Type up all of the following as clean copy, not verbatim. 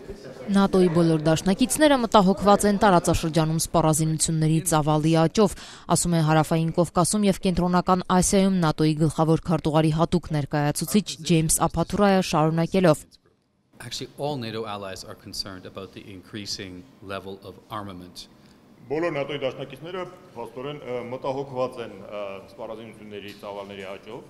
ՆԱՏՕ-ի բոլոր դաշնակիցները մտահոգված են տարածաշրջանում սպառազինությունների ծավալի աճով, ասում է Հարավային Կովկասում եւ Կենտրոնական Ասիայում ՆԱՏՕ-ի գլխավոր քարտուղարի հատուկ ներկայացուցիչ Ջեյմս Ափաթուրայը շարունակելով. Actually, all NATO allies are concerned about the increasing level of armament. Բոլոր ՆԱՏՕ-ի դաշնակիցները փաստորեն մտահոգված են սպառազինությունների ծավալների աճով,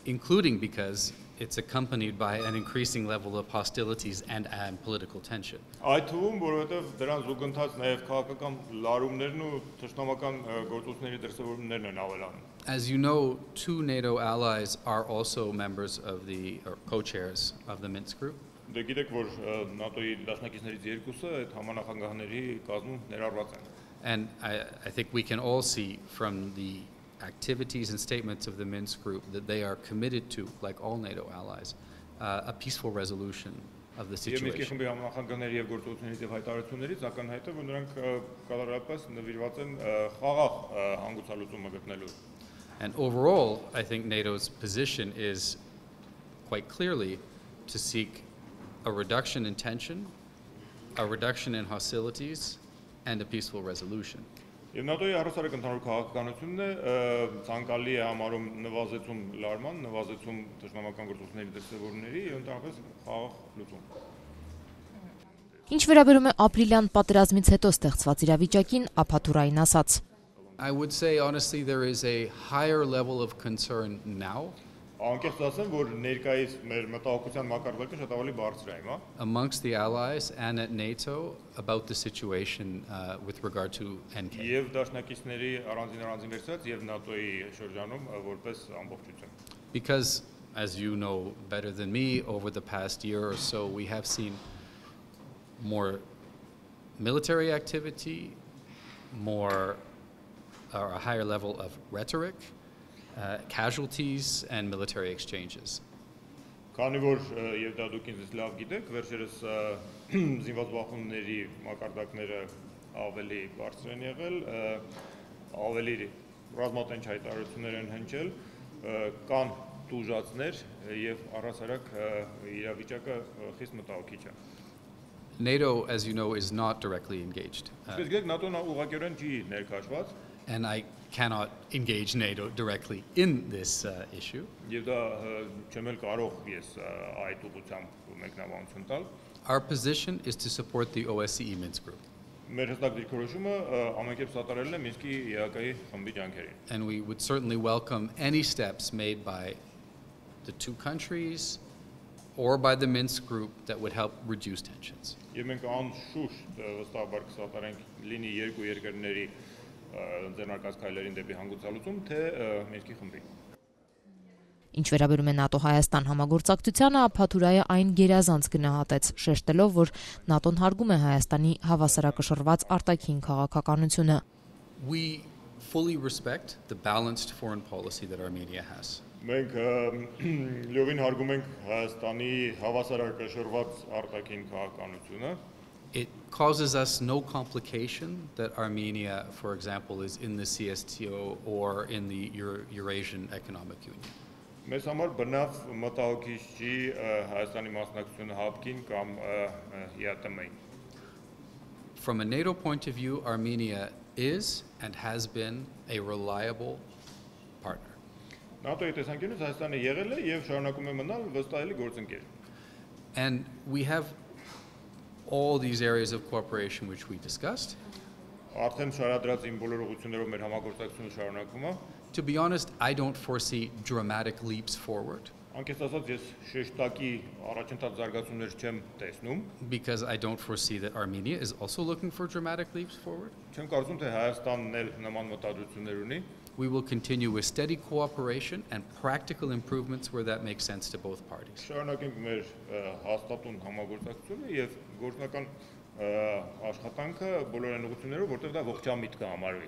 including because it's accompanied by an increasing level of hostilities and political tension. Այդ թվում, որովհետև դրան զուգընթաց նաև քաղաքական լարումներն ու թշնամական գործողությունների դրսևորումներն են ավելանում. As you know, two NATO allies are also members of or co-chairs of the Minsk group. Դե գիտեք, որ ՆԱՏՕ-ի դաշնակիցներից երկուսը այդ համանախագահների կազմում ներառված են. And I think we can all see from the activities and statements of the Minsk group that they are committed to, like all NATO allies, a peaceful resolution of the situation. And overall, I think NATO's position is quite clearly to seek a reduction in tension, a reduction in hostilities, and a peaceful resolution. Եվ ՆԱՏՕ-ի առհասարակ ընդհանուր քաղաքականությունն է ցանկալի է համարում նվազեցում լարման, նվազեցում թշնամական գործողությունների դրսևորումների եւ ընդհանրապես խաղաղ լուծում։ Ինչ վերաբերում է ապրիլյան պատերազմից հետո ստեղծված իրավիճակին, Ափաթուրային ասաց. I would say honestly there is a higher level of concern now. Անկեղծ ասեմ, որ ներկայիս մեր մտահոգության մակարդակը շատ ավելի բարձր է հիմա. Amongst the allies and at NATO about the situation with regard to NK. Եվ դաշնակիցների առանձին վերցած եւ ՆԱՏՕ-ի շրջանում որպես ամբողջություն. Because as you know better than me, over the past year or so we have seen more military activity, more or a higher level of rhetoric. Casualties and military exchanges. Քանի որ եւ դա դուք ինձ լավ գիտեք, վերջերս զինված բախումների մակարդակները ավելի բարձր են եղել, ավելի ռազմատենչ հայտարարություններ են հնչել, կան տուժածներ եւ առհասարակ իրավիճակը խիստ մտահոգիչ է. NATO, as you know, is not directly engaged. And I cannot engage NATO directly in this issue. Our position is to support the OSCE Minsk group. And we would certainly welcome any steps made by the two countries or by the Minsk group that would help reduce tensions. Ինչ վերաբերում է ՆԱՏՕ-Հայաստան համագործակցությանը, Ափաթուրայը այն գերազանց գնահատեց, շեշտելով, որ ՆԱՏՕ-ն հարգում է Հայաստանի հավասարակշռված արտաքին քաղաքականությունը. We fully respect the balanced foreign policy that Armenia has. Մենք լիովին հարգում ենք Հայաստանի հավասարակշռված արտաքին քաղաքականությունը. It causes us no complication that Armenia, for example, is in the CSTO or in the Eurasian Economic Union. Մեզ համար բնավ մտահոգիչ չի Հայաստանի մասնակցությունը ՀԱՊԿ-ին կամ ԵԱՏՄ-ին. From a NATO point of view, Armenia is and has been a reliable partner. ՆԱՏՕ-ի տեսանկյունից Հայաստանը եղել է եւ շարունակում է մնալ վստահելի գործընկեր. And we have all these areas of cooperation which we discussed. To be honest, I don't foresee dramatic leaps forward. Because I don't foresee that Armenia is also looking for dramatic leaps forward. We will continue with steady cooperation and practical improvements where that makes sense to both parties. Աշխատանքը բոլոր այն ուղղություններով, որտեղ դա ողջամիտ կհամարվի։